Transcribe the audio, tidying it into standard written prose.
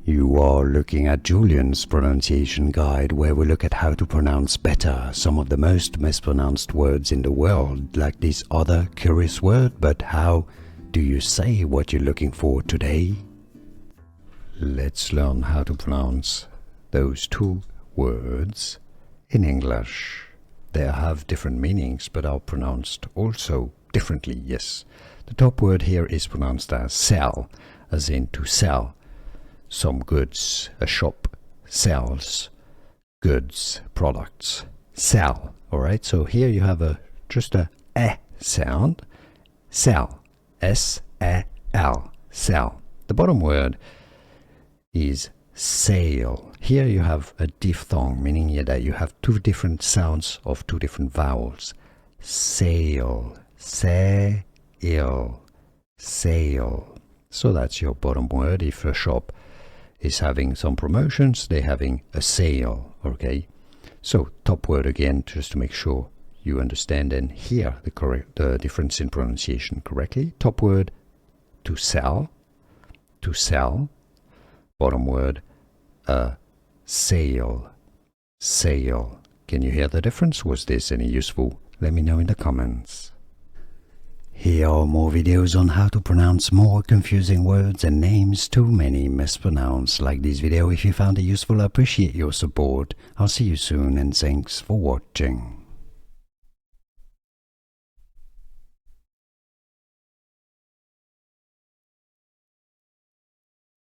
You are looking at Julian's pronunciation guide, where we look at how to pronounce better some of the most mispronounced words in the world, like this other curious word. But how do you say what you're looking for today? Let's learn how to pronounce those two words in English. They have different meanings, but are pronounced also differently, yes. The top word here is pronounced as sell, as in to sell some goods. A shop sells goods, products. Sell, alright? So here you have just a sound. Sell, S-A-L, sell. The bottom word is sail. Here you have a diphthong, meaning that you have two different sounds of two different vowels. Sail, sail, sail. So that's your bottom word. If a shop is having some promotions, they're having a sale, okay? So top word again, just to make sure you understand and hear the difference in pronunciation correctly. Top word, to sell, to sell. Bottom word, sail, sail. Can you hear the difference? Was this any useful? Let me know in the comments. Here are more videos on how to pronounce more confusing words and names too many mispronounced. Like this video if you found it useful. I appreciate your support. I'll see you soon and thanks for watching.